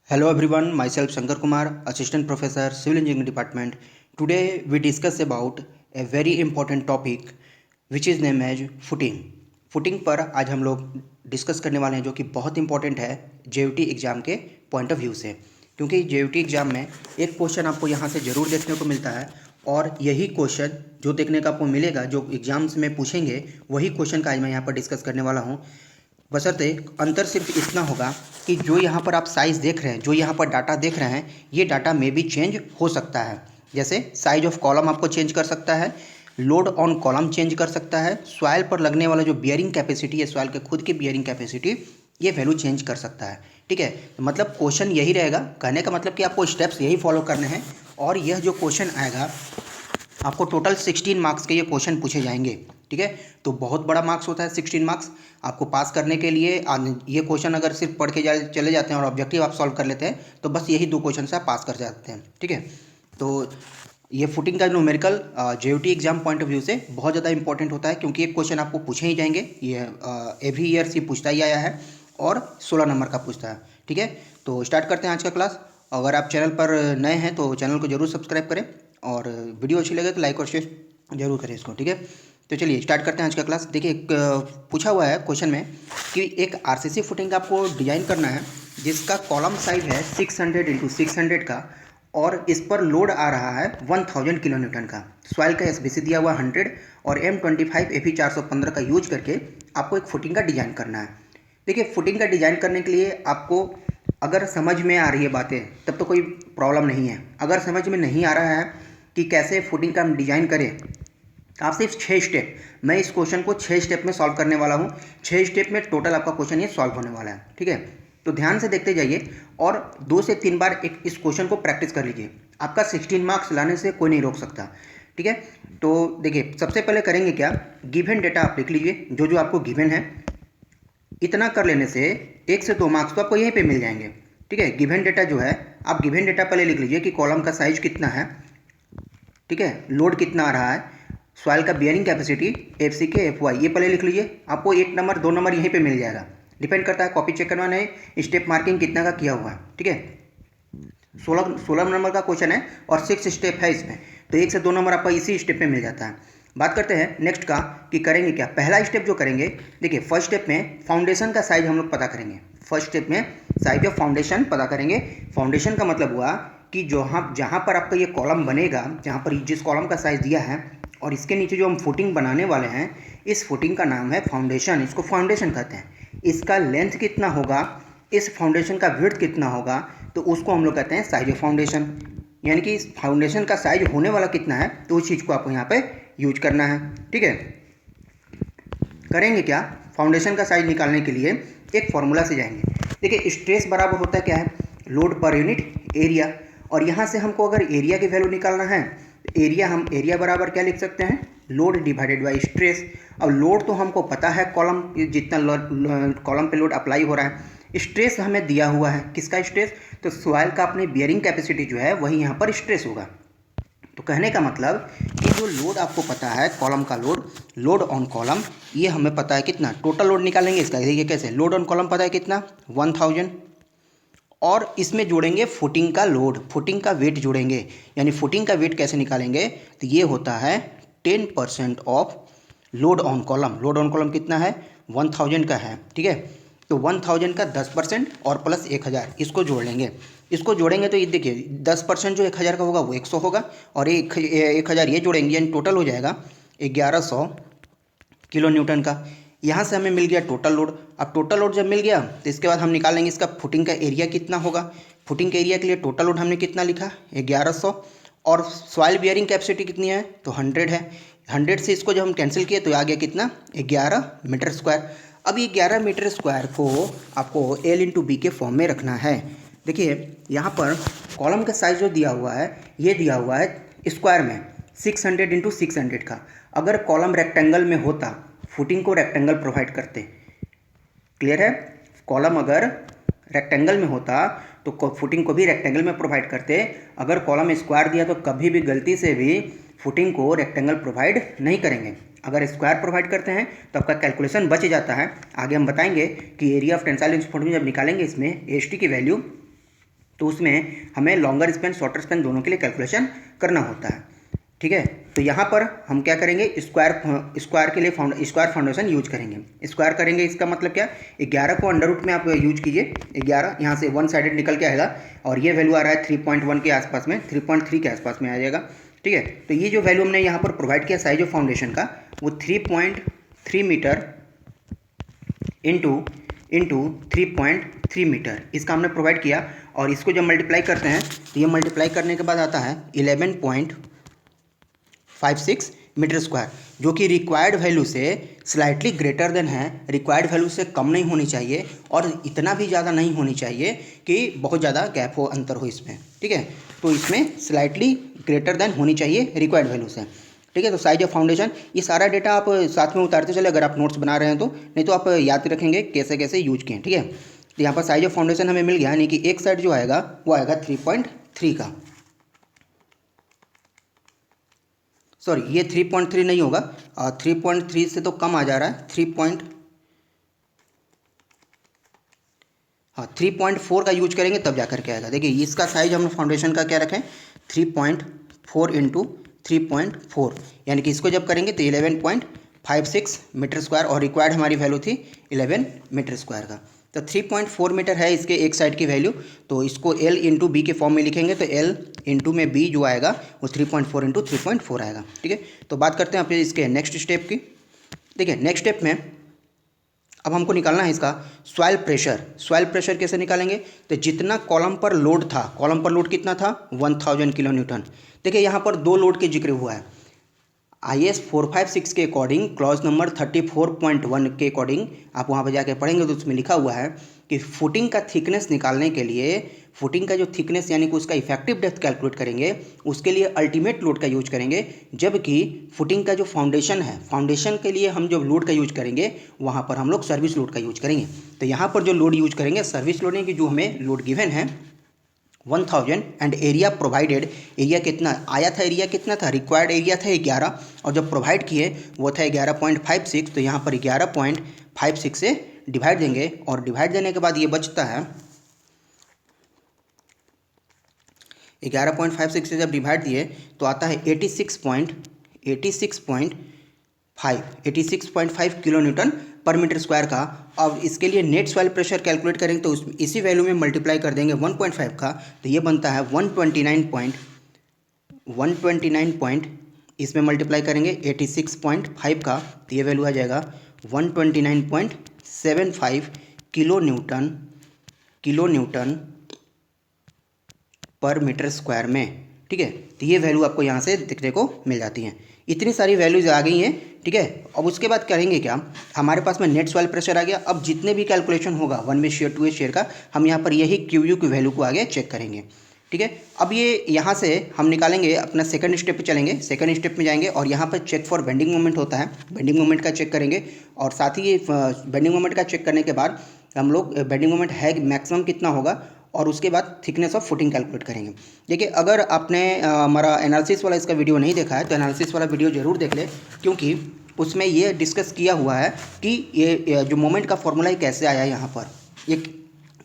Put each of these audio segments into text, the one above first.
Hello everyone, myself Shankar Kumar, Assistant Professor, Civil Engineering Department. Today we discuss about a very important topic which is named as footing. Footing पर आज हम लोग discuss करने वाले हैं जो कि बहुत इंपॉर्टेंट है जेयूटी एग्ज़ाम के पॉइंट ऑफ व्यू से, क्योंकि जेयूटी एग्ज़ाम में एक क्वेश्चन आपको यहाँ से ज़रूर देखने को मिलता है और यही क्वेश्चन जो देखने का आपको मिलेगा जो एग्ज़ाम्स में पूछेंगे वही क्वेश्चन का आज मैं यहाँ पर डिस्कस करने वाला हूँ। बशर्ते अंतर सिर्फ इतना होगा कि जो यहाँ पर आप साइज़ देख रहे हैं, जो यहाँ पर डाटा देख रहे हैं, ये डाटा में भी चेंज हो सकता है। जैसे साइज ऑफ कॉलम आपको चेंज कर सकता है, लोड ऑन कॉलम चेंज कर सकता है, सॉइल पर लगने वाला जो बियरिंग कैपेसिटी है, सॉइल के खुद की बियरिंग कैपेसिटी, ये वैल्यू चेंज कर सकता है। ठीक है, तो मतलब क्वेश्चन यही रहेगा, कहने का मतलब कि आपको स्टेप्स यही फॉलो करने हैं और यह जो क्वेश्चन आएगा आपको टोटल 16 मार्क्स के ये क्वेश्चन पूछे जाएंगे। ठीक है, तो बहुत बड़ा मार्क्स होता है 16 मार्क्स आपको पास करने के लिए। ये क्वेश्चन अगर सिर्फ पढ़ के चले जाते हैं और ऑब्जेक्टिव आप सॉल्व कर लेते हैं तो बस यही 2 क्वेश्चन से आप पास कर जाते हैं। ठीक है, तो ये फुटिंग का numerical JUT exam point of view से बहुत ज़्यादा इंपॉर्टेंट होता है, क्योंकि एक क्वेश्चन आपको पूछे ही जाएंगे। ये एवरी ईयर से पूछता ही आया है और 16 नंबर का पूछता है। ठीक है, तो स्टार्ट करते हैं आज का क्लास। अगर आप चैनल पर नए हैं तो चैनल को जरूर सब्सक्राइब करें और वीडियो अच्छी लगे तो लाइक और शेयर जरूर करें इसको। ठीक है, तो चलिए स्टार्ट करते हैं आज का क्लास। देखिए पूछा हुआ है क्वेश्चन में कि एक आरसीसी फुटिंग आपको डिजाइन करना है जिसका कॉलम साइज है 600 इंटू 600 का और इस पर लोड आ रहा है 1000 किलो न्यूटन का। सॉइल का एसबीसी दिया हुआ 100 और M25 Fe 415 का यूज करके आपको एक फुटिंग का डिजाइन करना है। देखिए फुटिंग का डिजाइन करने के लिए आपको अगर समझ में आ रही है बातें तब तो कोई प्रॉब्लम नहीं है। अगर समझ में नहीं आ रहा है कि कैसे फुटिंग का हम डिजाइन करें, आप सिर्फ 6 स्टेप, मैं इस क्वेश्चन को 6 स्टेप में सॉल्व करने वाला हूँ। 6 स्टेप में टोटल आपका क्वेश्चन ये सॉल्व होने वाला है। ठीक है, तो ध्यान से देखते जाइए और 2 से 3 बार इस क्वेश्चन को प्रैक्टिस कर लीजिए। आपका 16 मार्क्स लाने से कोई नहीं रोक सकता। ठीक है, तो देखिए सबसे पहले करेंगे क्या, गिवन डेटा आप लिख लीजिए जो जो आपको गिवन है। इतना कर लेने से 1 से 2 मार्क्स तो आपको यहीं पे मिल जाएंगे। ठीक है, गिवन डेटा जो है आप गिवन डेटा पहले लिख लीजिए कि कॉलम का साइज कितना है। ठीक है, लोड कितना आ रहा है, सॉइल का बियरिंग कैपेसिटी FC के FY ये पहले लिख लीजिए। आपको 1 नंबर 2 नंबर यहीं पे मिल जाएगा, डिपेंड करता है कॉपी चेक करवाना है स्टेप मार्किंग कितना का किया हुआ है। ठीक है, 16 नंबर का क्वेश्चन है और 6 स्टेप है इसमें, तो 1 से 2 नंबर आपका इसी स्टेप में मिल जाता है। बात करते हैं नेक्स्ट का कि करेंगे क्या। पहला स्टेप जो करेंगे, देखिए फर्स्ट स्टेप में फाउंडेशन का साइज हम लोग पता करेंगे। फर्स्ट स्टेप में साइज ऑफ फाउंडेशन पता करेंगे। फाउंडेशन का मतलब हुआ कि जहाँ पर आपका ये कॉलम बनेगा, जहाँ पर जिस कॉलम का साइज दिया है और इसके नीचे जो हम फुटिंग बनाने वाले हैं, इस फुटिंग का नाम है फाउंडेशन। इसको फाउंडेशन कहते हैं। इसका लेंथ कितना होगा, इस फाउंडेशन का विड्थ कितना होगा, तो उसको हम लोग कहते हैं साइज ऑफ फाउंडेशन। यानी कि इस फाउंडेशन का साइज होने वाला कितना है, तो उस चीज़ को आपको यहाँ पे यूज करना है। ठीक है, करेंगे क्या, फाउंडेशन का साइज निकालने के लिए एक फॉर्मूला से जाएंगे। देखिए स्ट्रेस बराबर होता है क्या है, लोड पर यूनिट एरिया, और यहाँ से हमको अगर एरिया की वैल्यू निकालना है, एरिया बराबर क्या लिख सकते हैं, लोड डिवाइडेड बाई स्ट्रेस। अब लोड तो हमको पता है, कॉलम जितना कॉलम पे लोड अप्लाई हो रहा है। स्ट्रेस हमें दिया हुआ है, किसका स्ट्रेस, तो सॉइल का अपनी बियरिंग कैपेसिटी जो है वही यहाँ पर स्ट्रेस होगा। तो कहने का मतलब कि जो लोड आपको पता है, कॉलम का लोड ऑन कॉलम, ये हमें पता है कितना, टोटल लोड निकालेंगे इसका। देखिए कैसे, लोड ऑन कॉलम पता है कितना 1000 और इसमें जोड़ेंगे फुटिंग का लोड, फुटिंग का वेट जोड़ेंगे। यानी फुटिंग का वेट कैसे निकालेंगे, तो ये होता है 10% of load on column. Load on column कितना है, 1000 का है। ठीक है, तो 1000 का 10% और प्लस 1000 इसको जोड़ लेंगे। इसको जोड़ेंगे तो ये देखिए 10% जो 1000 का होगा वो 100 होगा और 1000 ये जोड़ेंगे, यानी टोटल हो जाएगा 1100 किलो न्यूटन का। यहाँ से हमें मिल गया टोटल लोड। अब टोटल लोड जब मिल गया तो इसके बाद हम निकालेंगे इसका फुटिंग का एरिया कितना होगा। फुटिंग के एरिया के लिए टोटल लोड हमने कितना लिखा, 1100, और सॉइल बियरिंग कैपेसिटी कितनी है, तो 100 है। 100 से इसको जब हम कैंसिल किए तो आ गया कितना, 11 मीटर स्क्वायर। अब ये 11 मीटर स्क्वायर को आपको L/B के फॉर्म में रखना है। देखिए यहाँ पर कॉलम का साइज जो दिया हुआ है, ये दिया हुआ है स्क्वायर में 600 इंटू 600 का। अगर कॉलम रेक्टेंगल में होता, फुटिंग को रेक्टेंगल प्रोवाइड करते। क्लियर है, कॉलम अगर रेक्टेंगल में होता तो फुटिंग को भी रेक्टेंगल में प्रोवाइड करते। अगर कॉलम स्क्वायर दिया तो कभी भी गलती से भी फुटिंग को रेक्टेंगल प्रोवाइड नहीं करेंगे। अगर स्क्वायर प्रोवाइड करते हैं तो आपका कैलकुलेशन बच जाता है। आगे हम बताएंगे कि एरिया ऑफ टेंसाइल स्पोर्ट में जब निकालेंगे इसमें ST की वैल्यू तो उसमें हमें लॉन्गर स्पैन शॉर्टर स्पैन दोनों के लिए कैलकुलेशन करना होता है। ठीक है, तो यहाँ पर हम क्या करेंगे, स्क्वायर के लिए स्क्वायर फाउंडेशन यूज करेंगे। स्क्वायर करेंगे इसका मतलब क्या, 11 को अंडर रूट में आप यूज कीजिए, 11 यहाँ से वन साइडेड निकल के आएगा और ये वैल्यू आ रहा है 3.1 के आसपास में, 3.3 के आसपास में आ जाएगा। ठीक है, तो ये जो वैल्यू हमने यहाँ पर प्रोवाइड किया साइज ऑफ फाउंडेशन का, वो 3.3 मीटर इंटू 3.3 मीटर इसका हमने प्रोवाइड किया। और इसको जब मल्टीप्लाई करते हैं तो ये मल्टीप्लाई करने के बाद आता है 11.56 मीटर स्क्वायर, जो कि रिक्वायर्ड वैल्यू से स्लाइटली ग्रेटर देन है। रिक्वायर्ड वैल्यू से कम नहीं होनी चाहिए और इतना भी ज़्यादा नहीं होनी चाहिए कि बहुत ज़्यादा गैप हो, अंतर हो इसमें। ठीक है, तो इसमें स्लाइटली ग्रेटर देन होनी चाहिए रिक्वायर्ड वैल्यू से। ठीक है, तो साइज ऑफ फाउंडेशन, ये सारा डेटा आप साथ में उतारते चले अगर आप नोट्स बना रहे हैं तो, नहीं तो आप याद रखेंगे कैसे कैसे यूज किए। ठीक है, तो यहाँ पर साइज ऑफ फाउंडेशन हमें मिल गया, यानी कि एक साइड जो आएगा वो आएगा 3.3 का, सॉरी ये 3.3 नहीं होगा, 3.3 से तो कम आ जा रहा है, 3.4 का यूज करेंगे तब जा करके आएगा। देखिए इसका साइज हम फाउंडेशन का क्या रखें, 3.4 इंटू 3.4, यानी कि इसको जब करेंगे तो 11.56 मीटर स्क्वायर और रिक्वायर्ड हमारी वैल्यू थी 11 मीटर स्क्वायर का। तो 3.4 मीटर है इसके एक साइड की वैल्यू, तो इसको L इंटू बी के फॉर्म में लिखेंगे तो L इंटू में B जो आएगा वो 3.4 इंटू 3.4 आएगा। ठीक है, तो बात करते हैं आप इसके नेक्स्ट स्टेप की। देखिए नेक्स्ट स्टेप में अब हमको निकालना है इसका सॉइल प्रेशर। सॉइल प्रेशर कैसे निकालेंगे, तो जितना कॉलम पर लोड था, कॉलम पर लोड कितना था 1000 किलो न्यूटन। देखिए यहाँ पर दो लोड के जिक्र हुआ है, IS 456 के अकॉर्डिंग क्लॉज नंबर 34.1 के अकॉर्डिंग आप वहाँ पर जाके पढ़ेंगे तो उसमें लिखा हुआ है कि फुटिंग का थिकनेस निकालने के लिए, फुटिंग का जो थिकनेस यानी कि उसका इफेक्टिव डेप्थ कैलकुलेट करेंगे, उसके लिए अल्टीमेट लोड का यूज करेंगे। जबकि फुटिंग का जो फाउंडेशन है, फाउंडेशन के लिए हम जो लोड का यूज करेंगे वहाँ पर हम लोग सर्विस लोड का यूज करेंगे। तो यहाँ पर जो लोड यूज करेंगे सर्विस लोड, की जो हमें लोड गिवन है 1000 एंड एरिया प्रोवाइडेड, एरिया कितना आया था, एरिया कितना था, रिक्वायर्ड एरिया था 11 और जब प्रोवाइड किए वो था 11.56, तो यहाँ पर 11.56 से डिवाइड देंगे और डिवाइड देने के बाद ये बचता है 11.56 से जब डिवाइड दिए तो आता है 86.5 किलो न्यूटन पर मीटर स्क्वायर का। अब इसके लिए नेट सॉइल प्रेशर कैलकुलेट करेंगे तो इसी वैल्यू में मल्टीप्लाई कर देंगे 1.5 का, तो ये बनता है 129 इसमें मल्टीप्लाई करेंगे 86.5 का, तो ये वैल्यू आ जाएगा 129.75 किलो न्यूटन पर मीटर स्क्वायर में। ठीक है, तो ये वैल्यू आपको यहाँ से देखने को मिल जाती हैं। इतनी सारी वैल्यूज आ गई हैं। ठीक है, अब उसके बाद करेंगे क्या, हमारे पास में नेट सॉइल प्रेशर आ गया। अब जितने भी कैलकुलेशन होगा 1 शेयर 2 शेयर का, हम यहाँ पर यही QU की वैल्यू को आगे चेक करेंगे। ठीक है, अब ये यहाँ से हम निकालेंगे, अपना सेकंड स्टेप पे चलेंगे। सेकंड स्टेप में जाएंगे और यहाँ पर चेक फॉर बेंडिंग मोमेंट होता है, बेंडिंग मोमेंट का चेक करेंगे। और साथ ही ये बेंडिंग मोमेंट का चेक करने के बाद हम लोग बेंडिंग मोमेंट है मैक्सिमम कितना होगा और उसके बाद थिकनेस ऑफ फुटिंग कैलकुलेट करेंगे। देखिए अगर आपने हमारा एनालिसिस वाला इसका वीडियो नहीं देखा है तो एनालिसिस वाला वीडियो ज़रूर देख ले, क्योंकि उसमें ये डिस्कस किया हुआ है कि ये जो मोमेंट का फॉर्मूला कैसे आया है।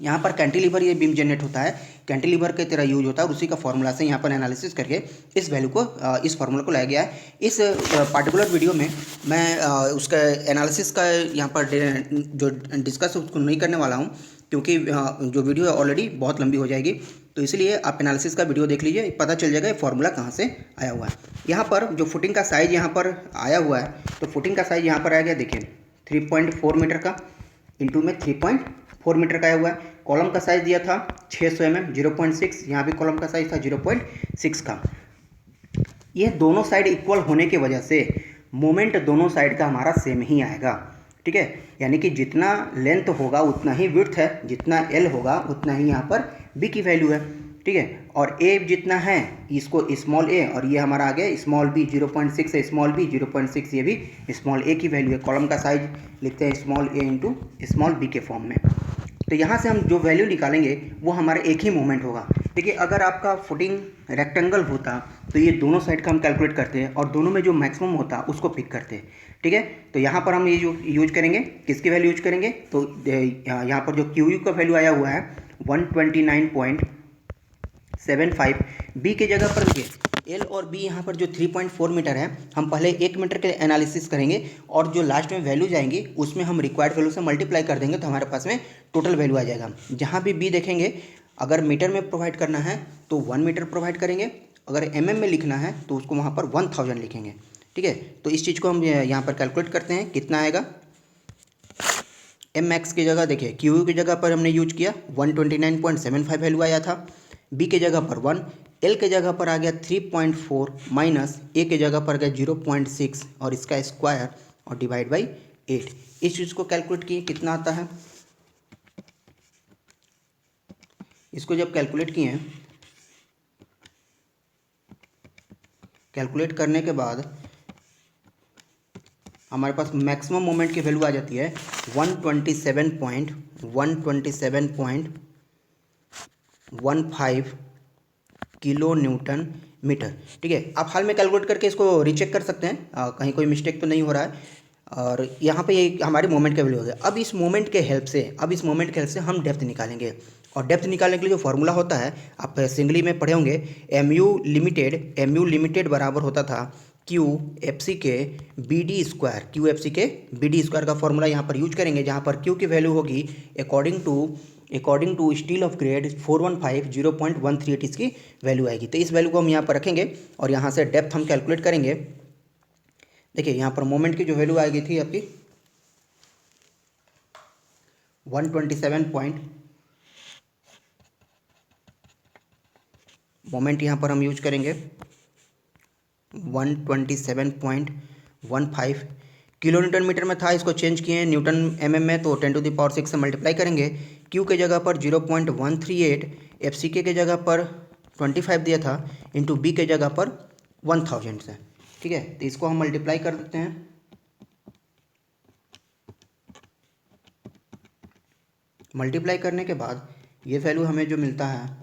यहाँ पर कैंटिलीवर ये बीम जनरेट होता है, कैंटिलीवर की तरह यूज होता है और उसी का फॉर्मूला से यहाँ पर एनालिसिस करके इस वैल्यू को, इस फार्मूला को लाया गया है। इस पार्टिकुलर वीडियो में मैं उसका एनालिसिस का यहाँ पर जो डिस्कस उसको नहीं करने वाला हूँ, क्योंकि जो वीडियो है ऑलरेडी बहुत लंबी हो जाएगी। तो इसलिए आप एनालिसिस का वीडियो देख लीजिए, पता चल जाएगा ये फार्मूला कहाँ से आया हुआ है। यहाँ पर जो फुटिंग का साइज़ यहाँ पर आया हुआ है, तो फुटिंग का साइज़ यहाँ पर आया गया, देखिए 3.4 मीटर का इंटू में 3.4 मीटर का आया हुआ है। कॉलम का साइज़ दिया था 600 mm 0.6, यहाँ भी कॉलम का साइज़ था 0.6 का। ये दोनों साइड इक्वल होने की वजह से मोमेंट दोनों साइड का हमारा सेम ही आएगा। ठीक है, यानी कि जितना लेंथ होगा उतना ही विड्थ है, जितना L होगा उतना ही यहाँ पर B की वैल्यू है। ठीक है, और A जितना है इसको स्मॉल a, और ये हमारा आ गया स्मॉल b 0.6 है, स्मॉल b 0.6, ये भी स्मॉल a की वैल्यू है। कॉलम का साइज लिखते हैं small a into small b के फॉर्म में। तो यहाँ से हम जो वैल्यू निकालेंगे वो हमारा एक ही मोमेंट होगा। देखिए अगर आपका फुटिंग रेक्टेंगल होता तो ये दोनों साइड का हम कैलकुलेट करते हैं और दोनों में जो मैक्सिमम होता उसको पिक करते हैं। ठीक है, तो यहाँ पर हम ये जो यूज करेंगे, किसकी वैल्यू यूज करेंगे, तो यहाँ पर जो QU का वैल्यू आया हुआ है 129.75 3.75। बी के जगह पर देखिए एल और बी यहाँ पर जो 3.4 मीटर है, हम पहले 1 मीटर के एनालिसिस करेंगे और जो लास्ट में वैल्यू जाएंगी उसमें हम रिक्वायर्ड वैल्यू से मल्टीप्लाई कर देंगे तो हमारे पास में टोटल वैल्यू आ जाएगा। जहाँ भी बी देखेंगे अगर मीटर में प्रोवाइड करना है तो 1 मीटर प्रोवाइड करेंगे, अगर एमएम में लिखना है तो उसको वहाँ पर 1000 लिखेंगे। ठीक है, तो इस चीज़ को हम यहाँ पर कैलकुलेट करते हैं, कितना आएगा। एम एक्स की जगह देखिए क्यू की जगह पर हमने यूज किया 129.75 वैल्यू आया था, बी के जगह पर 1, एल के जगह पर आ गया 3.4 माइनस ए के जगह पर गया 0.6 और इसका स्क्वायर और डिवाइड बाई 8। इस चीज़ को कैलकुलेट किए कितना आता है। इसको जब कैलकुलेट किए हैं, कैलकुलेट करने के बाद हमारे पास मैक्सिमम मोमेंट की वैल्यू आ जाती है 127.15 किलो न्यूटन मीटर। ठीक है, आप हाल में कैलकुलेट करके इसको रीचेक कर सकते हैं, कहीं कोई मिस्टेक तो नहीं हो रहा है। और यहाँ पे ये हमारी मोमेंट का वैल्यू हो गया। अब इस मोमेंट के हेल्प से हम डेप्थ निकालेंगे और डेप्थ निकालने के लिए जो फॉर्मूला होता है आप सिंगली में पढ़े होंगे, एम यू लिमिटेड बराबर होता था Q F C K B D square, Q F C K B D square का फॉर्मूला यहाँ पर यूज करेंगे, जहाँ पर क्यू की वैल्यू होगी according to steel of grade 415 0.138 इसकी वैल्यू आएगी। तो इस वैल्यू को हम यहाँ पर रखेंगे और यहाँ से डेप्थ हम कैलकुलेट करेंगे। देखिए यहाँ पर मोमेंट की जो वैल्यू आएगी थी आपकी 127 मोमेंट यहाँ पर हम यूज करेंगे 127.15 किलो न्यूटन मीटर में था, इसको चेंज किए हैं न्यूटन एमएम में, तो 10⁶ से मल्टीप्लाई करेंगे। क्यू के जगह पर 0.138, एफ सी के जगह पर 25 दिया था, इंटू बी के जगह पर 1000 से। ठीक है, तो इसको हम मल्टीप्लाई कर देते हैं। मल्टीप्लाई करने के बाद ये वैल्यू हमें जो मिलता है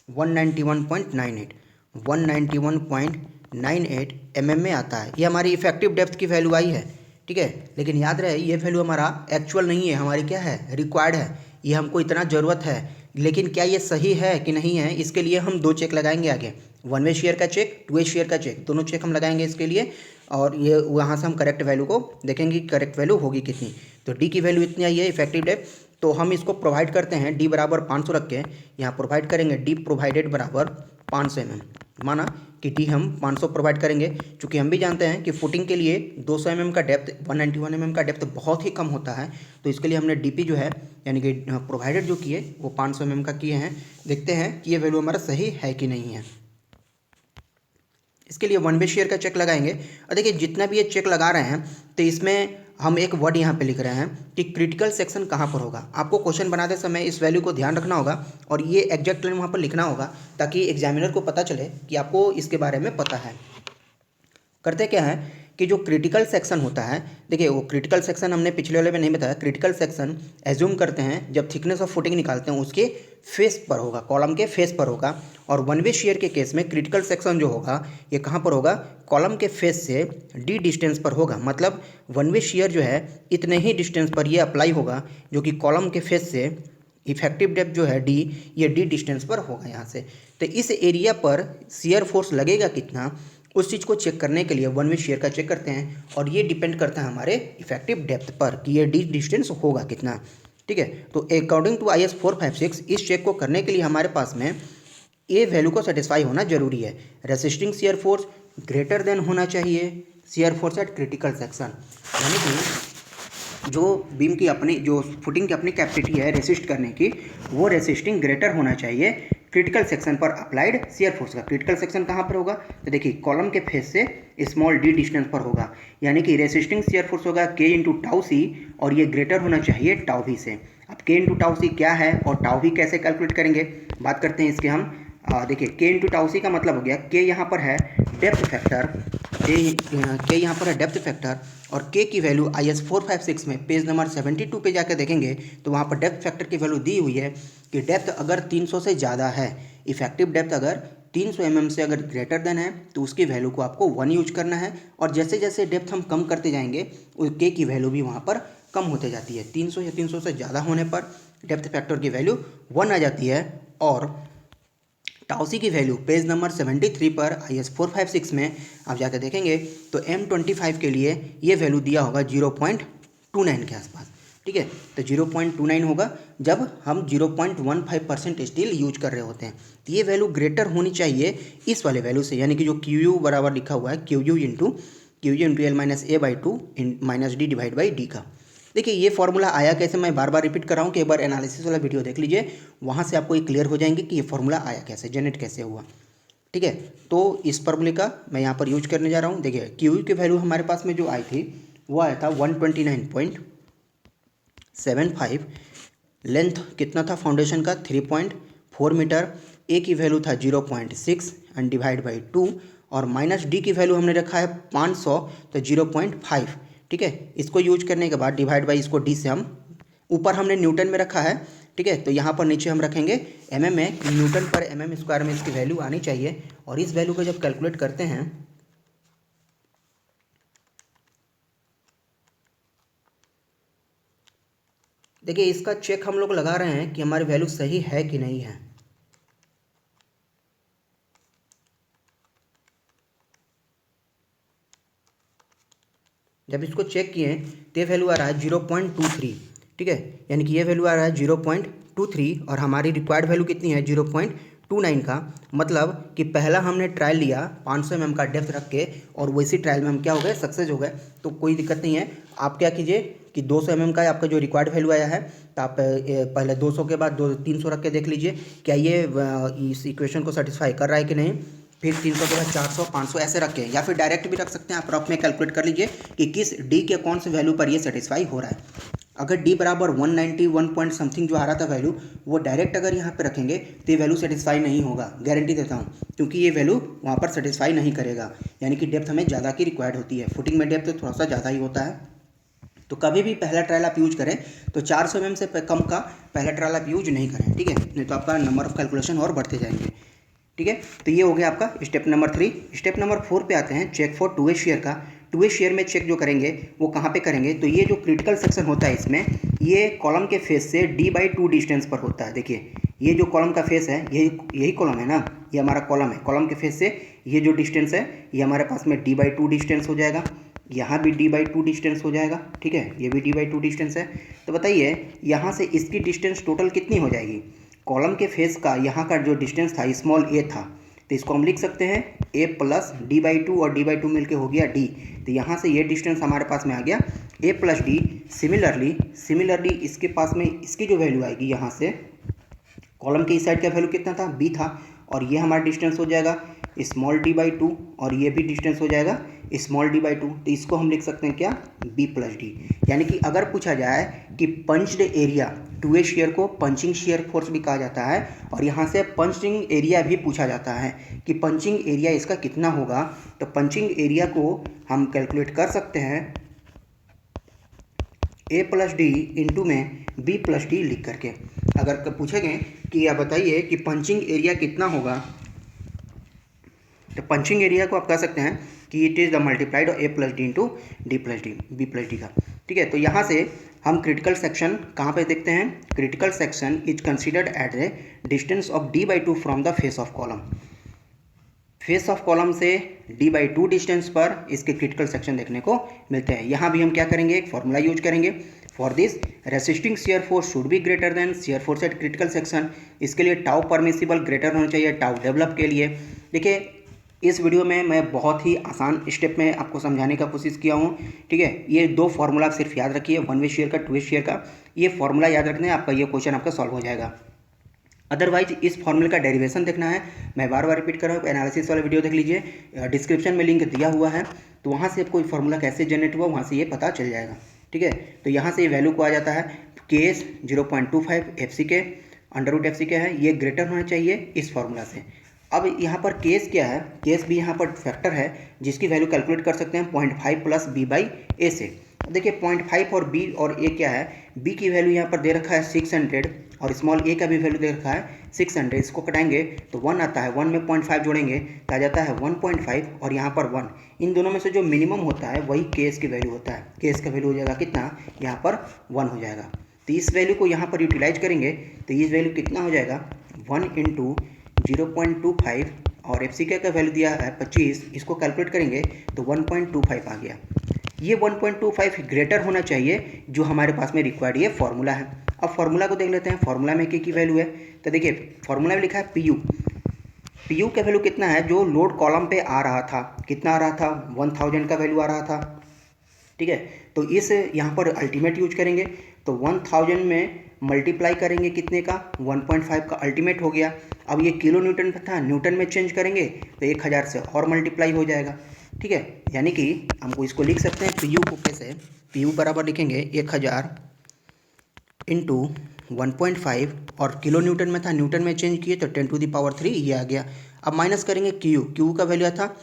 191.98 एमएम में आता है। ये हमारी इफेक्टिव डेप्थ की वैल्यू आई है। ठीक है, लेकिन याद रहे ये वैल्यू हमारा एक्चुअल नहीं है, हमारी क्या है, रिक्वायर्ड है। ये हमको इतना ज़रूरत है, लेकिन क्या ये सही है कि नहीं है, इसके लिए हम 2 चेक लगाएंगे आगे, 1 वे शेयर का चेक, 2 वे शेयर का चेक, दोनों चेक हम लगाएंगे इसके लिए। और ये वहाँ से हम करेक्ट वैल्यू को देखेंगे कि करेक्ट वैल्यू होगी कितनी। तो डी की वैल्यू इतनी आई है इफेक्टिव डेप्थ, तो हम इसको प्रोवाइड करते हैं डी बराबर 500 रख के यहाँ प्रोवाइड करेंगे डी प्रोवाइडेड बराबर 500 mm। माना कि डी हम 500 प्रोवाइड करेंगे, क्योंकि हम भी जानते हैं कि फुटिंग के लिए 200 mm का डेप्थ 191 mm का डेप्थ बहुत ही कम होता है। तो इसके लिए हमने डीपी जो है यानी कि प्रोवाइडेड जो किए वो 500 mm का किए हैं। देखते हैं कि ये वैल्यू हमारा सही है कि नहीं है। इसके लिए 1 वे शेयर का चेक लगाएंगे और देखिए जितना भी ये चेक लगा रहे हैं तो इसमें हम एक वर्ड यहाँ पे लिख रहे हैं कि क्रिटिकल सेक्शन कहाँ पर होगा। आपको क्वेश्चन बनाते समय इस वैल्यू को ध्यान रखना होगा और ये एग्जैक्ट लाइन वहाँ पर लिखना होगा, ताकि एग्जामिनर को पता चले कि आपको इसके बारे में पता है। करते क्या है कि जो क्रिटिकल सेक्शन होता है, देखिए वो क्रिटिकल सेक्शन हमने पिछले वाले में नहीं बताया। क्रिटिकल सेक्शन एज्यूम करते हैं जब थिकनेस ऑफ फुटिंग निकालते हैं उसके फेस पर होगा, कॉलम के फेस पर होगा। और 1 वे शेयर के केस में क्रिटिकल सेक्शन जो होगा ये कहाँ पर होगा, कॉलम के फेस से डी डिस्टेंस पर होगा। मतलब 1 वे शेयर जो है इतने ही डिस्टेंस पर ये अप्लाई होगा जो कि कॉलम के फेस से इफेक्टिव डेप्थ जो है डी, ये डी डिस्टेंस पर होगा यहाँ से। तो इस एरिया पर शियर फोर्स लगेगा कितना, उस चीज़ को चेक करने के लिए 1 वे शेयर का चेक करते हैं और ये डिपेंड करता है हमारे इफेक्टिव डेप्थ पर कि ये डी डिस्टेंस होगा कितना। ठीक है, तो अकॉर्डिंग टू IS 456 इस चेक को करने के लिए हमारे पास में ए वैल्यू को सेटिस्फाई होना जरूरी है। Resisting shear force greater than होना चाहिए shear force at critical section, यानी कि जो बीम की अपनी जो फुटिंग की अपनी कैपेसिटी है रेसिस्ट करने की, वो रेसिस्टिंग ग्रेटर होना चाहिए क्रिटिकल सेक्शन पर अप्लाइड शियर फोर्स का। क्रिटिकल सेक्शन कहाँ पर होगा, तो देखिए कॉलम के फेस से स्मॉल डी डिस्टेंस पर होगा, यानी कि रेसिस्टिंग शियर फोर्स होगा K इंटू टाउ सी और ये ग्रेटर होना चाहिए टाउ भी से। अब K इंटू टाउ सी क्या है और टाउ भी कैसे कैलकुलेट करेंगे, बात करते हैं इसके हम। देखिए K इंटू टाउ सी का मतलब हो गया K यहाँ पर है डेप्थ फैक्टर, K यहाँ पर है डेप्थ फैक्टर और K की वैल्यू IS 456 में पेज नंबर 72 पे जाकर देखेंगे तो वहाँ पर डेप्थ फैक्टर की वैल्यू दी हुई है कि डेप्थ अगर 300 से ज़्यादा है, इफेक्टिव डेप्थ अगर 300 mm से अगर ग्रेटर देन है तो उसकी वैल्यू को आपको 1 यूज करना है। और जैसे जैसे डेप्थ हम कम करते जाएंगे उस K की वैल्यू भी वहाँ पर कम होते जाती है। 300 या 300 से ज़्यादा होने पर डेप्थ फैक्टर की वैल्यू 1 आ जाती है। और टाउसी की वैल्यू पेज नंबर 73 पर IS 456 में आप जाकर देखेंगे तो M25 के लिए ये वैल्यू दिया होगा 0.29 के आसपास। ठीक है, तो 0.29 होगा जब हम 0.15% स्टील यूज कर रहे होते हैं। तो ये वैल्यू ग्रेटर होनी चाहिए इस वाले वैल्यू से, यानी कि जो QU बराबर लिखा हुआ है QU into L-A/2 -D divide by D का। देखिए ये फॉर्मूला आया कैसे, मैं बार बार रिपीट कर रहा हूँ कि एक बार एनालिसिस वाला वीडियो देख लीजिए, वहाँ से आपको ये क्लियर हो जाएंगे कि ये फॉर्मूला आया कैसे, जनरेट कैसे हुआ। ठीक है, तो इस फॉर्मूले का मैं यहाँ पर यूज करने जा रहा हूँ। देखिए क्यू की वैल्यू हमारे पास में जो आई थी वो आया था 129.75, लेंथ कितना था फाउंडेशन का 3.4 मीटर, ए की वैल्यू था 0.6 एंड डिवाइड बाई 2, और माइनस डी की वैल्यू हमने रखा है 500 तो 0.5। ठीक है, इसको यूज करने के बाद डिवाइड बाई इसको डी से हम ऊपर हमने न्यूटन में रखा है। ठीक है, तो यहाँ पर नीचे हम रखेंगे mm में, न्यूटन पर mm स्क्वायर में इसकी वैल्यू आनी चाहिए। और इस वैल्यू को जब कैलकुलेट करते हैं देखिए इसका चेक हम लोग लगा रहे हैं कि हमारी वैल्यू सही है कि नहीं है। जब इसको चेक किए तो ये वैल्यू आ रहा है 0.23। ठीक है, यानी कि ये वैल्यू आ रहा है 0.23 और हमारी रिक्वायर्ड वैल्यू कितनी है 0.29 का। मतलब कि पहला हमने ट्रायल लिया 500 mm का डेप्थ रख के और वैसी ट्रायल में हम क्या हो गए, सक्सेस हो गए। तो कोई दिक्कत नहीं है, आप क्या कीजिए कि 200 mm का आपका जो रिक्वायर्ड वैल्यू आया है तो आप पहले 200 के बाद 300 रख के देख लीजिए क्या ये इस इक्वेशन को सेटिस्फाई कर रहा है कि नहीं। फिर 300 के बाद 400 500 ऐसे रखें, या फिर डायरेक्ट भी रख सकते हैं आप, रफ में कैलकुलेट कर लीजिए कि किस डी के कौन से वैल्यू पर ये सेटिस्फाई हो रहा है। अगर डी बराबर 191 पॉइंट समथिंग जो आ रहा था वैल्यू, वो डायरेक्ट अगर यहाँ पे रखेंगे तो ये वैल्यू सेटिस्फाई नहीं होगा, गारंटी देता हूँ, क्योंकि ये वैल्यू वहाँ पर सेटिस्फाई नहीं करेगा। यानी कि डेप्थ हमें ज़्यादा की रिक्वायर्ड होती है, फुटिंग में डेप्थ थोड़ा सा ज़्यादा ही होता है। तो कभी भी पहला ट्रायल आप यूज करें तो 400 mm से कम का पहला ट्रायल आप यूज नहीं करें। ठीक है, नहीं तो आपका नंबर ऑफ कैलकुलेशन और बढ़ते जाएंगे। ठीक है, तो ये हो गया आपका स्टेप नंबर 3। स्टेप नंबर 4 पे आते हैं, चेक फॉर 2A शेयर का। 2A शेयर में चेक जो करेंगे वो कहाँ पे करेंगे, तो ये जो क्रिटिकल सेक्शन होता है इसमें ये कॉलम के फेस से D/2 डिस्टेंस पर होता है। देखिए ये जो कॉलम का फेस है यही कॉलम है ना, ये हमारा कॉलम है। कॉलम के फेस से ये जो डिस्टेंस है ये हमारे पास में D/2 डिस्टेंस हो जाएगा, यहाँ भी D/2 डिस्टेंस हो जाएगा। ठीक है, ये भी D/2 डिस्टेंस है। तो बताइए यहाँ से इसकी डिस्टेंस टोटल कितनी हो जाएगी। कॉलम के फेस का यहाँ का जो डिस्टेंस था स्मॉल a था, तो इसको हम लिख सकते हैं a प्लस D/2 और D/2 मिलके हो गया d। तो यहाँ से ये डिस्टेंस हमारे पास में आ गया a प्लस d। सिमिलरली इसके पास में इसकी जो वैल्यू आएगी, यहाँ से कॉलम के इस साइड का वैल्यू कितना था b था, और ये हमारा डिस्टेंस हो जाएगा स्मॉल D/2 और ये भी डिस्टेंस हो जाएगा स्मॉल D/2। तो इसको हम लिख सकते हैं क्या b प्लस डी। यानी कि अगर पूछा जाए कि पंच्ड एरिया, 2A शेयर को पंचिंग शेयर फोर्स भी कहा जाता है, और यहाँ से पंचिंग एरिया भी पूछा जाता है कि पंचिंग एरिया इसका कितना होगा, तो पंचिंग एरिया को हम कैलकुलेट कर सकते हैं a प्लस डी इंटू में b प्लस डी लिख करके। अगर पूछेंगे कि आप बताइए कि पंचिंग एरिया कितना होगा, तो पंचिंग एरिया को आप कह सकते हैं कि it is the multiplied of a plus D into D plus D B plus D का। ठीक है, तो यहाँ से हम क्रिटिकल सेक्शन कहाँ पे देखते हैं, critical section is considered at A distance of D/2 from the face of column. Face of column से D/2 डिस्टेंस पर इसके क्रिटिकल सेक्शन देखने को मिलते हैं। यहाँ भी हम क्या करेंगे, एक फॉर्मूला यूज करेंगे। For this resisting shear force should be greater than shear force at critical section. इसके लिए टाउ परमिसिबल ग्रेटर होना चाहिए टाउ डेवलप के लिए। देखिए इस वीडियो में मैं बहुत ही आसान स्टेप में आपको समझाने का कोशिश किया हूँ। ठीक है, ये 2 फार्मूला आप सिर्फ याद रखिए, 1वे शेयर का 2A शेयर का। ये फार्मूला याद रखने आपका ये क्वेश्चन आपका सॉल्व हो जाएगा। अदरवाइज इस फॉर्मूले का डेरिवेशन देखना है, मैं बार बार रिपीट कर रहा हूँ, एनालिसिस वाला वीडियो देख लीजिए, डिस्क्रिप्शन में लिंक दिया हुआ है, तो वहाँ से आपको फार्मूला कैसे जनरेट हुआ वहाँ से ये पता चल जाएगा। ठीक है, तो यहाँ से ये वैल्यू को आ जाता है केस 0.25 FCK √FCK है, ये ग्रेटर होना चाहिए इस फार्मूला से। अब यहाँ पर केस क्या है, केस भी यहाँ पर फैक्टर है जिसकी वैल्यू कैलकुलेट कर सकते हैं 0.5 प्लस B/A से। देखिए 0.5 और बी और ए क्या है, बी की वैल्यू यहाँ पर दे रखा है 600 और स्मॉल ए का भी वैल्यू दे रखा है 600। इसको कटाएंगे तो 1 आता है, 1 में 0.5 जोड़ेंगे तो आ जाता है 1.5 और यहाँ पर 1। इन दोनों में से जो मिनिमम होता है वही केस की वैल्यू होता है। केस का वैल्यू हो जाएगा कितना, यहाँ पर 1 हो जाएगा। तो इस वैल्यू को यहाँ पर यूटिलाइज करेंगे तो इस वैल्यू कितना हो जाएगा 1 इंटू 0.25 और एफ सी का वैल्यू दिया है 25, इसको कैलकुलेट करेंगे तो 1.25 आ गया। ये 1.25 ग्रेटर होना चाहिए जो हमारे पास में रिक्वायर्ड ये फॉर्मूला है। अब फॉर्मूला को देख लेते हैं, फॉर्मूला में की वैल्यू है तो देखिए फॉर्मूला में लिखा है पी यू का वैल्यू कितना है, जो लोड कॉलम पे आ रहा था, कितना आ रहा था 1000 का वैल्यू आ रहा था, ठीक है। तो इस यहाँ पर अल्टीमेट यूज करेंगे तो 1000 में मल्टीप्लाई करेंगे कितने का, 1.5 का अल्टीमेट हो गया। अब ये किलो न्यूटन पर था, न्यूटन में चेंज करेंगे तो 1000 से और मल्टीप्लाई हो जाएगा, ठीक है। यानी कि हमको इसको लिख सकते हैं पी यू को कैसे, पी यू बराबर लिखेंगे 1000 इंटू 1.5 और किलो न्यूटन में था, न्यूटन में चेंज किए तो 10⁻³ ये आ गया। अब माइनस करेंगे क्यू का वैल्यू था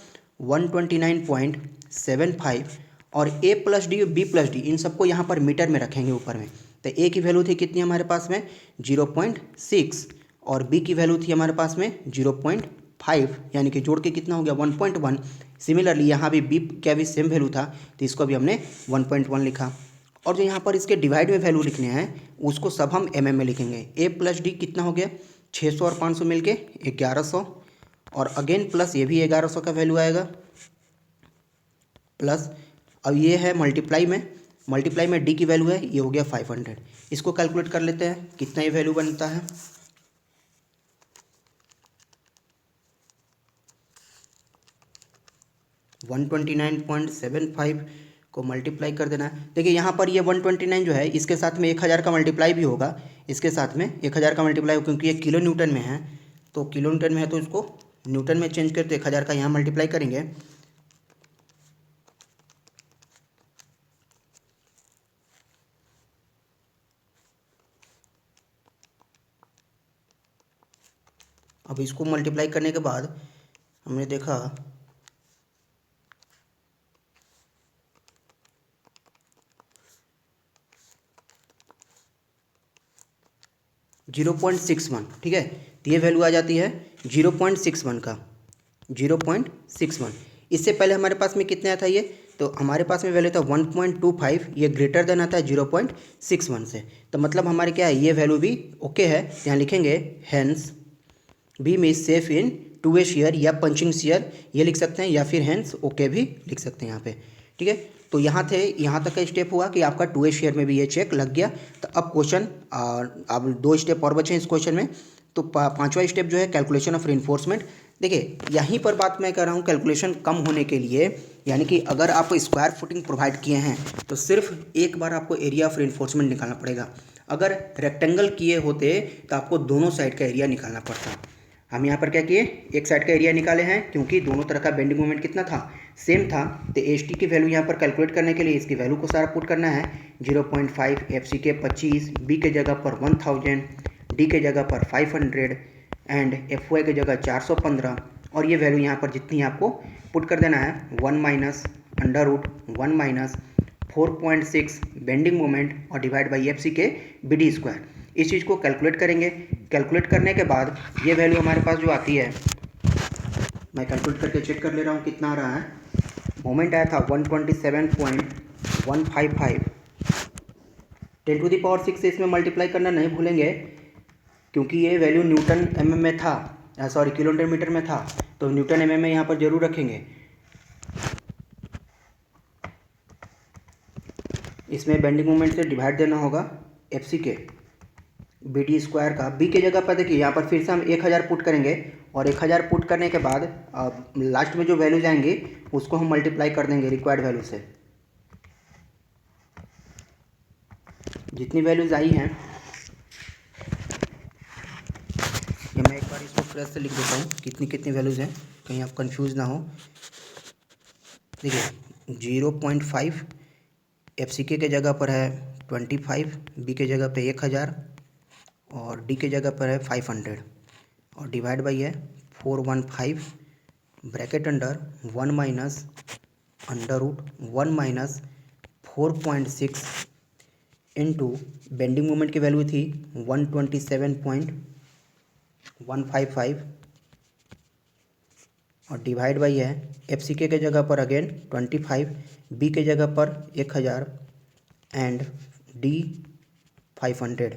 129.75 और A plus D B plus D इन सबको यहाँ पर मीटर में रखेंगे ऊपर में। तो ए की वैल्यू थी कितनी हमारे पास में 0.6 और बी की वैल्यू थी हमारे पास में 0.5, यानी कि जोड़ के कितना हो गया 1.1। सिमिलरली यहाँ भी बी का भी सेम वैल्यू था तो इसको भी हमने 1.1 लिखा। और जो यहाँ पर इसके डिवाइड में वैल्यू लिखने हैं उसको सब हम एमएम में लिखेंगे। ए प्लस डी कितना हो गया 600 और 500 मिलके 1100 और अगेन प्लस ये भी 1100 का वैल्यू आएगा प्लस। अब ये है मल्टीप्लाई में डी की वैल्यू है, ये हो गया 500। इसको कैलकुलेट कर लेते हैं कितना ये वैल्यू बनता है। वन 129.75 को मल्टीप्लाई कर देना है। देखिए यहाँ पर ये 129 जो है इसके साथ में 1000 का मल्टीप्लाई भी होगा, इसके साथ में 1000 का मल्टीप्लाई होगा क्योंकि ये किलो न्यूटन में है। तो किलो न्यूटन में है तो इसको न्यूटन में चेंज करते 1000 का यहाँ मल्टीप्लाई करेंगे। अब इसको मल्टीप्लाई करने के बाद हमने देखा 0.61, ठीक है। तो ये वैल्यू आ जाती है 0.61 का 0.61। इससे पहले हमारे पास में कितने आता है ये, तो हमारे पास में वैल्यू था 1.25, ये ग्रेटर देन आता है 0.61 से। तो मतलब हमारे क्या है ये वैल्यू भी ओके है। यहाँ लिखेंगे hence beam is safe in 2 shear या पंचिंग शेयर ये लिख सकते हैं, या फिर हैंस ओके भी लिख सकते हैं यहाँ पे, ठीक है। तो यहाँ तक का स्टेप हुआ कि आपका 2 शेयर में भी ये चेक लग गया। तो अब क्वेश्चन अब 2 स्टेप और बचे हैं इस क्वेश्चन में। तो पांचवा स्टेप जो है कैलकुलेशन ऑफ रिइंफोर्समेंट। देखिए यहीं पर बात मैं कर रहा हूँ कैलकुलेशन कम होने के लिए, यानी कि अगर आप स्क्वायर फुटिंग प्रोवाइड किए हैं तो सिर्फ एक बार आपको एरिया ऑफ रिइंफोर्समेंट निकालना पड़ेगा। अगर रेक्टेंगल किए होते तो आपको दोनों साइड का एरिया निकालना पड़ता। हम यहाँ पर क्या किए, एक साइड का एरिया निकाले हैं क्योंकि दोनों तरह का बेंडिंग मोमेंट कितना था सेम था। तो एच टी की वैल्यू यहाँ पर कैलकुलेट करने के लिए इसकी वैल्यू को सारा पुट करना है 0.5, एफ सी के 25, बी के जगह पर 1000, डी के जगह पर 500 एंड एफ वाई के जगह 415। और ये वैल्यू यहाँ पर जितनी आपको पुट कर देना है 1 minus under root 1 minus 4.6 bending moment और divide by F C K B D square. इस चीज़ को कैलकुलेट करेंगे। कैलकुलेट करने के बाद ये वैल्यू हमारे पास जो आती है, मैं कैलकुलेट करके चेक कर ले रहा हूँ कितना आ रहा है। मोमेंट आया था 127.155, 10⁻6 से इसमें मल्टीप्लाई करना नहीं भूलेंगे क्योंकि ये वैल्यू न्यूटन एमएम में था, सॉरी किलो न्यूटन मीटर में था, तो न्यूटन एमएम में यहाँ पर जरूर रखेंगे। इसमें बेंडिंग मोमेंट से डिवाइड देना होगा F C K B D square का। बी के जगह पर देखिए यहाँ पर फिर से हम 1000 पुट करेंगे और 1000 पुट करने के बाद लास्ट में जो वैल्यू जाएंगे उसको हम मल्टीप्लाई कर देंगे रिक्वायर्ड वैल्यू से। जितनी वैल्यूज आई हैं ये मैं एक बार इसको फ्रेश से लिख देता हूँ कितनी कितनी वैल्यूज हैं, कहीं आप कंफ्यूज ना हो। देखिए 0.5 एफ सी के जगह पर है 25, बी के जगह पे 1000 और डी के जगह पर है 500 और डिवाइड बाई है 415 bracket under 1 minus under root 1 minus 4.6 into bending moment की वैल्यू थी 127.155 और डिवाइड बाई है FCK के जगह पर अगेन 25, B के जगह पर 1000 एंड D 500।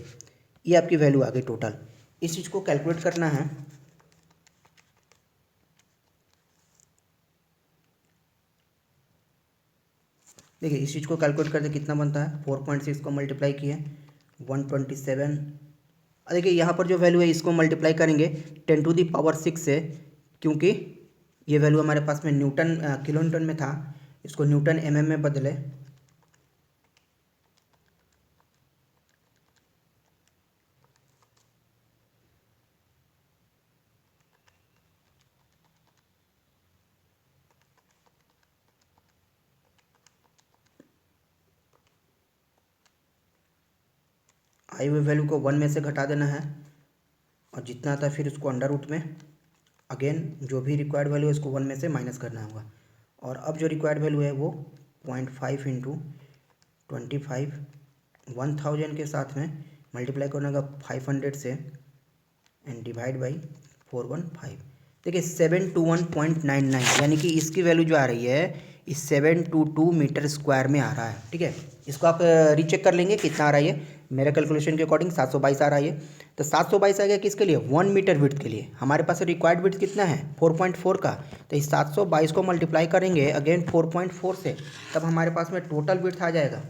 ये आपकी वैल्यू आ गई टोटल। इस चीज़ को कैलकुलेट करना है। देखिए इस चीज़ को कैलकुलेट करते कितना बनता है, 4.6 को मल्टीप्लाई किए 127। देखिए यहाँ पर जो वैल्यू है इसको मल्टीप्लाई करेंगे 10⁶ से, क्योंकि ये वैल्यू हमारे पास में न्यूटन किलो न्यूटन में था, इसको न्यूटन mm में बदले। आई हुई वैल्यू को 1 में से घटा देना है और जितना आता है फिर उसको अंडर रूट में, अगेन जो भी रिक्वायर्ड वैल्यू है इसको 1 में से माइनस करना होगा। और अब जो रिक्वायर्ड वैल्यू है वो 0.5 इंटू 25 1000 के साथ में मल्टीप्लाई करना होगा 500 से एंड डिवाइड बाई 415। देखिए 721.99 यानी कि इसकी वैल्यू जो आ रही है इस 722 मीटर स्क्वायर में आ रहा है। ठीक है, इसको आप रीचेक कर लेंगे कितना आ रहा है। ये मेरे कैलकुलेशन के अकॉर्डिंग 722 आ रहा है। तो 722 आ गया किसके लिए, 1 मीटर विड्थ के लिए। हमारे पास रिक्वायर्ड विड्थ कितना है 4.4 का, तो इस 722 को मल्टीप्लाई करेंगे अगेन 4.4 से, तब हमारे पास में टोटल विड्थ आ जाएगा।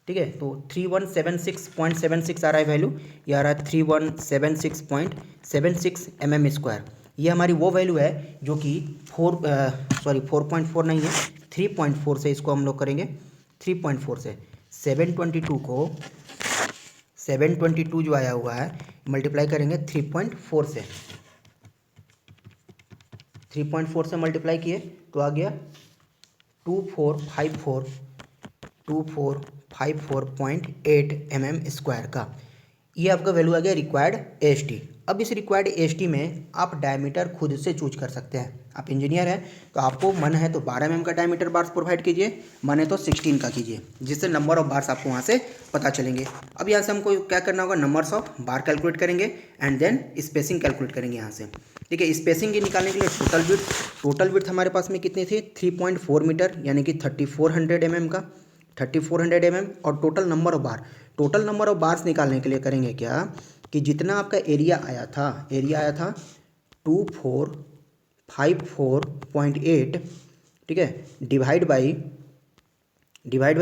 ठीक है, तो 3176.76 आ रहा है वैल्यू, ये आ रहा है 3176.76 mm²। ये हमारी वो वैल्यू है जो कि 4.4 नहीं है, 3.4 से इसको हम लोग करेंगे। 3.4 से 722 जो आया हुआ है मल्टीप्लाई करेंगे 3.4 से। 3.4 से मल्टीप्लाई किए तो आ गया 2454.8 mm² का। ये आपका वैल्यू आ गया रिक्वायर्ड AST। अब इस रिक्वायर्ड AST में आप डायमीटर खुद से चूज कर सकते हैं। आप इंजीनियर हैं तो आपको मन है तो 12 mm का डायमीटर बार्स प्रोवाइड कीजिए, मन है तो 16 का कीजिए, जिससे नंबर ऑफ बार्स आपको वहाँ से पता चलेंगे। अब यहाँ से हमको क्या करना होगा, नंबर्स ऑफ बार कैलकुलेट करेंगे एंड देन स्पेसिंग कैलकुलेट करेंगे यहाँ से। ठीक है, स्पेसिंग की निकालने के लिए टोटल विड्थ हमारे पास में कितनी थी 3.4 मीटर यानी कि 3400 mm का, 3400 mm। और टोटल नंबर ऑफ बार्स निकालने के लिए करेंगे क्या कि जितना आपका एरिया आया था 2454.8। ठीक है, डिवाइड बाई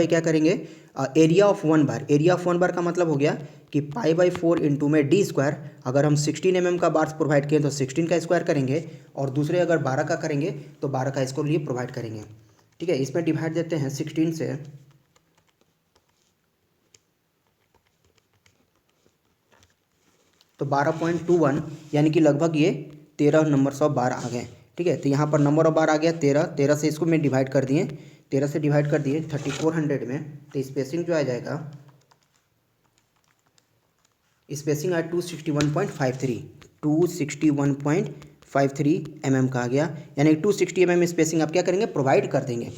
क्या करेंगे, एरिया ऑफ वन बार का मतलब हो गया कि π/4 इंटू में d²। अगर हम 16 mm का बार्स प्रोवाइड किए तो 16 का स्क्वायर करेंगे, और दूसरे अगर 12 का करेंगे तो 12 का इसको लिए प्रोवाइड करेंगे। ठीक है, इसमें डिवाइड देते हैं 16 से, तो 12.21 यानी कि लगभग ये 13 नंबर ऑफ बार आ गए। ठीक है, तो यहाँ पर नंबर ऑफ बार आ गया 13 से इसको मैं डिवाइड कर दिए 3400 में, तो स्पेसिंग जो आ जाएगा, स्पेसिंग आया 261.53 mm का आ गया। यानी 260 mm स्पेसिंग आप क्या करेंगे, प्रोवाइड कर देंगे।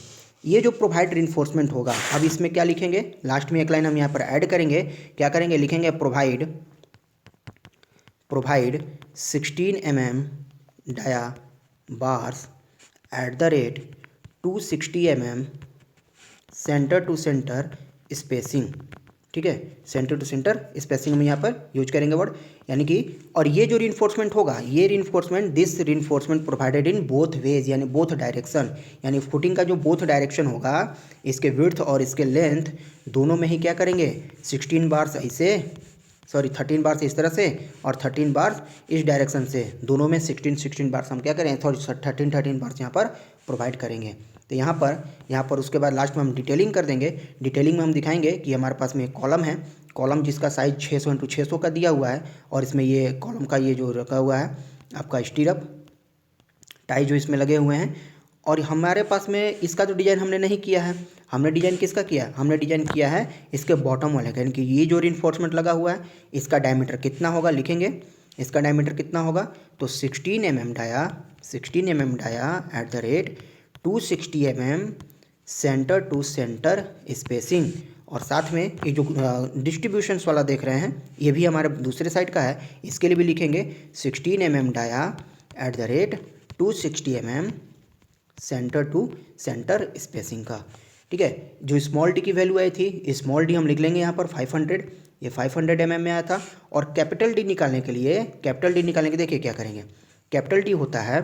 ये जो प्रोवाइड रिइंफोर्समेंट होगा, अब इसमें क्या लिखेंगे, लास्ट में एक लाइन हम यहाँ पर ऐड करेंगे, क्या करेंगे, लिखेंगे provide 16 mm dia bars at the rate 260 mm centre to centre spacing. ठीक है, सेंटर टू सेंटर स्पेसिंग में यहाँ पर यूज करेंगे वर्ड, यानी कि, और ये जो रिइंफोर्समेंट होगा, ये this reinforcement provided in both ways यानी बोथ डायरेक्शन, यानी फुटिंग का जो बोथ डायरेक्शन होगा, इसके विड्थ और इसके लेंथ दोनों में ही क्या करेंगे, 13 बार्स इस तरह से और 13 बार्स इस डायरेक्शन से, दोनों में 16 बार्स हम क्या करें, 13 बार्स यहाँ पर प्रोवाइड करेंगे। तो यहाँ पर उसके बाद लास्ट में हम डिटेलिंग कर देंगे। डिटेलिंग में हम दिखाएंगे कि हमारे पास में एक कॉलम है, कॉलम जिसका साइज 600 × 600 का दिया हुआ है, और इसमें ये कॉलम का ये जो रखा हुआ है आपका स्टीरअप टाई जो इसमें लगे हुए हैं। और हमारे पास में इसका जो डिज़ाइन हमने नहीं किया है, हमने डिज़ाइन किसका किया, हमने डिज़ाइन किया है इसके बॉटम वाले का, यानी कि ये जो रिइंफोर्समेंट लगा हुआ है इसका डायमीटर कितना होगा, लिखेंगे इसका डायमीटर कितना होगा, तो 16 mm dia at the rate 260 mm centre to centre spacing, और साथ में ये जो डिस्ट्रीब्यूशंस वाला देख रहे हैं ये भी हमारे दूसरे साइड का है, इसके लिए भी लिखेंगे 16 mm dia at the rate 260 mm centre to centre spacing का। ठीक है, जो स्मॉल डी की वैल्यू आई थी, स्मॉल डी हम लिख लेंगे यहाँ पर 500, ये 500 mm में आया था। और कैपिटल डी निकालने के लिए, देखिए क्या करेंगे, कैपिटल डी होता है,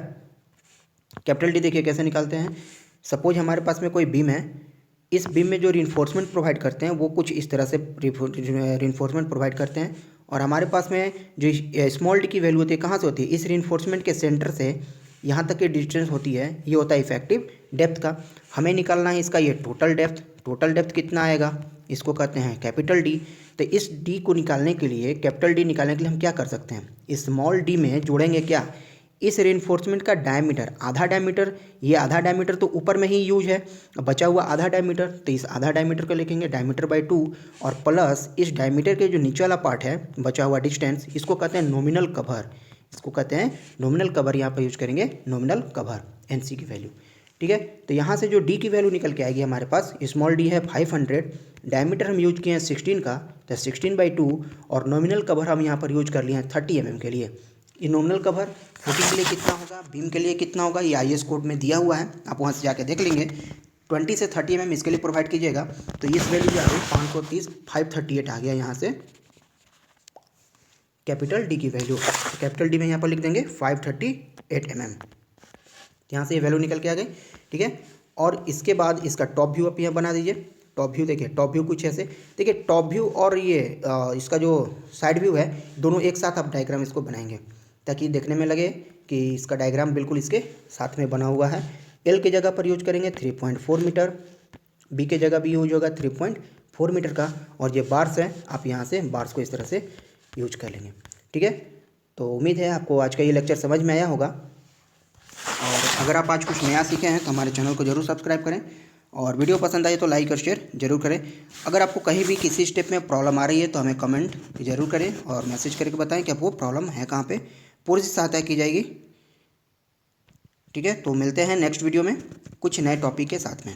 कैपिटल डी देखिए कैसे निकालते हैं। सपोज हमारे पास में कोई बीम है, इस बीम में जो रिइंफोर्समेंट प्रोवाइड करते हैं वो कुछ इस तरह से रिइंफोर्समेंट प्रोवाइड करते हैं, और हमारे पास में जो स्मॉल डी की वैल्यू होती है कहाँ से होती है, इस रिइंफोर्समेंट के सेंटर से यहाँ तक की डिस्टेंस होती है, ये होता है इफेक्टिव डेप्थ का। हमें निकालना है इसका ये टोटल डेप्थ कितना आएगा, इसको कहते हैं कैपिटल डी। तो इस डी को निकालने के लिए, कैपिटल डी निकालने के लिए हम क्या कर सकते हैं, स्मॉल डी में जोड़ेंगे क्या, इस रेनफोर्समेंट का डायमीटर, आधा डायमीटर, ये आधा डायमीटर तो ऊपर में ही यूज है, बचा हुआ आधा डायमीटर, तो इस आधा डायमीटर को लिखेंगे डायमीटर बाई 2, और प्लस इस डायमीटर के जो नीचे वाला पार्ट है बचा हुआ डिस्टेंस, इसको कहते हैं नॉमिनल कवर, इसको कहते हैं नॉमिनल कवर, यहाँ पर यूज करेंगे नॉमिनल कवर, एनसी की वैल्यू। ठीक है, तो यहाँ से जो डी की वैल्यू निकल के आएगी हमारे पास, स्मॉल डी है 500, डायमीटर हम यूज किए हैं 16 का, तो 16/2, और नॉमिनल कवर हम यहाँ पर यूज कर लिए हैं 30 mm के लिए। ये नॉमिनल कवर फुटिंग के लिए कितना होगा, बीम के लिए कितना होगा, ये IS कोड में दिया हुआ है, आप वहाँ से जाके देख लेंगे। 20 से 30 mm इसके लिए प्रोवाइड कीजिएगा। तो इस वैल्यू जो आ गई 530, 538 आ गया यहाँ से कैपिटल डी की वैल्यू। कैपिटल डी में यहाँ पर लिख देंगे 538 mm, यहाँ से ये वैल्यू निकल के आ गई। ठीक है, और इसके बाद इसका टॉप व्यू आप यहाँ बना दीजिए। टॉप व्यू देखिए, टॉप व्यू कुछ ऐसे, देखिए टॉप व्यू और ये इसका जो साइड व्यू है दोनों एक साथ आप डायग्राम इसको बनाएंगे, ताकि देखने में लगे कि इसका डायग्राम बिल्कुल इसके साथ में बना हुआ है। एल की जगह पर यूज करेंगे 3.4 मीटर, बी के जगह भी यूज होगा 3.4 मीटर का, और ये बार्स है, आप यहाँ से बार्स को इस तरह से यूज कर लेंगे। ठीक है, तो उम्मीद है आपको आज का ये लेक्चर समझ में आया होगा, और अगर आप आज कुछ नया सीखे हैं तो हमारे चैनल को जरूर सब्सक्राइब करें, और वीडियो पसंद आए तो लाइक और शेयर जरूर करें। अगर आपको कहीं भी किसी स्टेप में प्रॉब्लम आ रही है तो हमें कमेंट जरूर करें और मैसेज करके बताएं कि आपको प्रॉब्लम है कहाँ पे, पूरी सहायता की जाएगी। ठीक है, तो मिलते हैं नेक्स्ट वीडियो में कुछ नए टॉपिक के साथ में।